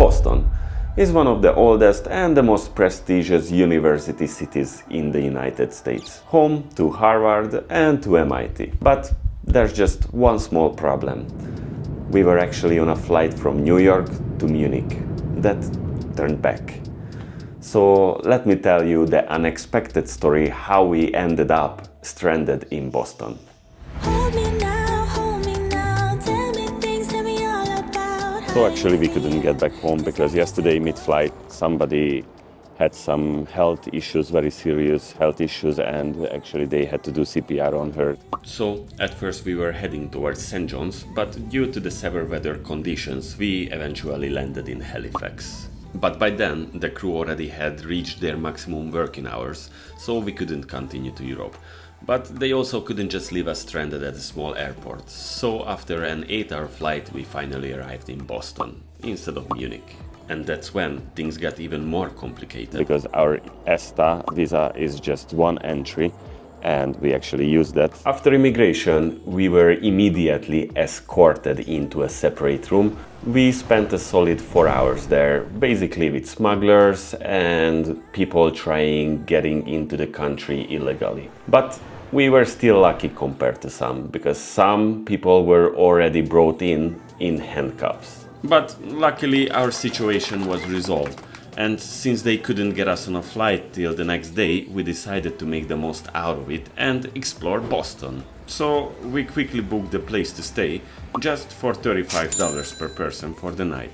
Boston is one of the oldest and the most prestigious university cities in the United States, home to Harvard and to MIT. But there's just one small problem. We were actually on a flight from New York to Munich that turned back. So let me tell you the unexpected story how we ended up stranded in Boston. So actually we couldn't get back home because yesterday mid-flight somebody had some health issues, very serious health issues, and actually they had to do CPR on her. So at first we were heading towards St. John's, but due to the severe weather conditions we eventually landed in Halifax. But by then the crew already had reached their maximum working hours, so we couldn't continue to Europe. But they also couldn't just leave us stranded at a small airport. So after an 8-hour flight we finally arrived in Boston instead of Munich. And that's when things got even more complicated. Because our ESTA visa is just one entry and we actually used that. After immigration, we were immediately escorted into a separate room. We spent a solid 4 hours there, basically with smugglers and people trying getting into the country illegally. But we were still lucky compared to some, because some people were already brought in handcuffs. But luckily our situation was resolved. And since they couldn't get us on a flight till the next day, we decided to make the most out of it and explore Boston. So we quickly booked the place to stay, just for $35 per person for the night.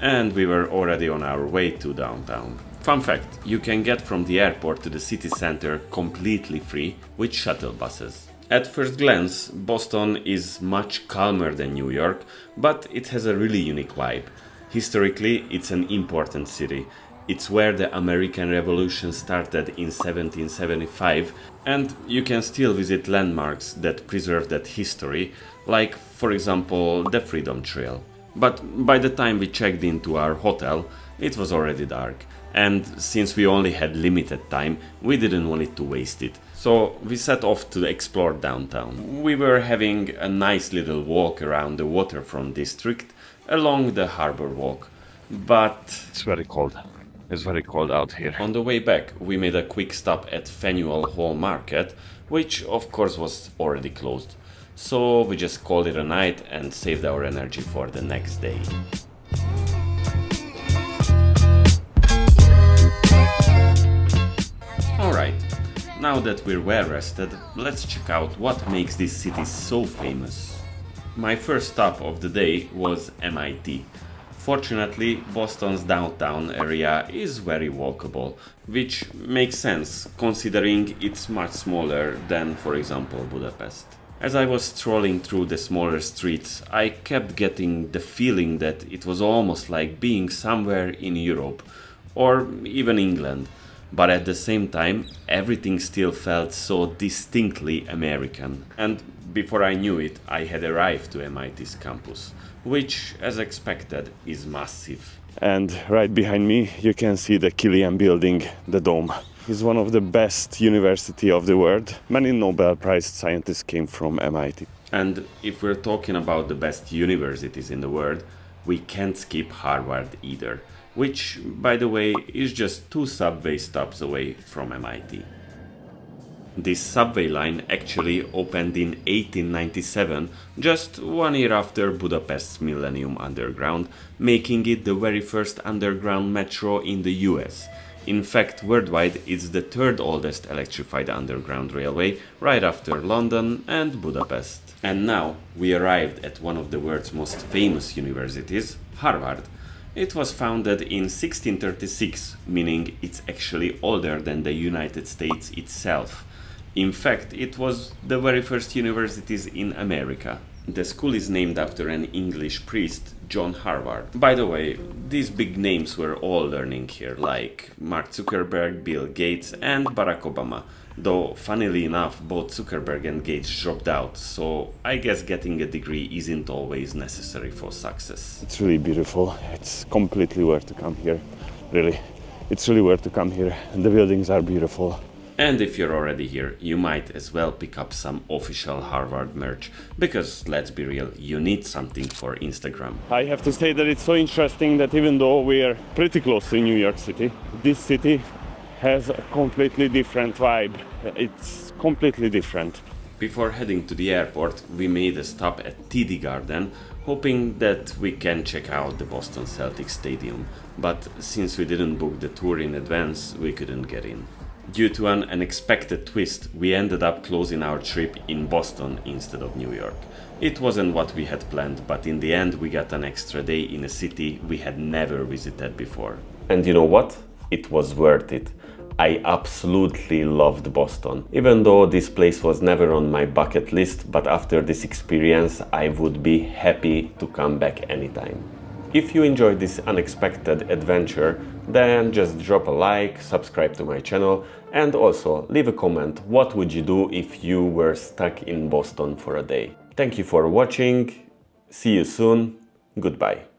And we were already on our way to downtown. Fun fact, you can get from the airport to the city center completely free with shuttle buses. At first glance, Boston is much calmer than New York, but it has a really unique vibe. Historically, it's an important city. It's where the American Revolution started in 1775, and you can still visit landmarks that preserve that history, like, for example, the Freedom Trail. But by the time we checked into our hotel, it was already dark. And since we only had limited time, we didn't want it to waste it. So we set off to explore downtown. We were having a nice little walk around the waterfront district along the harbor walk. But It's very cold. It's very cold out here. on the way back, we made a quick stop at Faneuil Hall Market, which of course was already closed. So we just called it a night and saved our energy for the next day. Alright, now that we're well rested, let's check out what makes this city so famous. My first stop of the day was MIT. Fortunately, Boston's downtown area is very walkable, which makes sense considering it's much smaller than, for example, Budapest. As I was strolling through the smaller streets, I kept getting the feeling that it was almost like being somewhere in Europe or even England. But at the same time, everything still felt so distinctly American. And before I knew it, I had arrived to MIT's campus, which, as expected, is massive. And right behind me you can see the Killian building, the dome. It's one of the best university of the world. Many Nobel Prize scientists came from MIT. And if we're talking about the best universities in the world, we can't skip Harvard either, which, by the way, is just 2 subway stops away from MIT. This subway line actually opened in 1897, just 1 year after Budapest's Millennium Underground, making it the very first underground metro in the US. In fact, worldwide, it's the 3rd oldest electrified underground railway, right after London and Budapest. And now we arrived at one of the world's most famous universities, Harvard. It was founded in 1636, meaning it's actually older than the United States itself. In fact, it was the very first universities in America. The school is named after an English priest, John Harvard. By the way, these big names were all learning here, like Mark Zuckerberg, Bill Gates, and Barack Obama. Though, funnily enough, both Zuckerberg and Gates dropped out, so I guess getting a degree isn't always necessary for success. It's really beautiful. It's completely worth to come here. Really. It's really worth to come here. And the buildings are beautiful. And if you're already here, you might as well pick up some official Harvard merch, because let's be real, you need something for Instagram. I have to say that it's so interesting that even though we are pretty close to New York City, this city has a completely different vibe. It's completely different. Before heading to the airport, we made a stop at TD Garden, hoping that we can check out the Boston Celtics stadium. But since we didn't book the tour in advance, we couldn't get in. Due to an unexpected twist, we ended up closing our trip in Boston instead of New York. It wasn't what we had planned, but in the end we got an extra day in a city we had never visited before. And you know what? It was worth it. I absolutely loved Boston. Even though this place was never on my bucket list, but after this experience I would be happy to come back anytime. If you enjoyed this unexpected adventure, then just drop a like, subscribe to my channel, and also leave a comment. What would you do if you were stuck in Boston for a day? Thank you for watching. See you soon. Goodbye.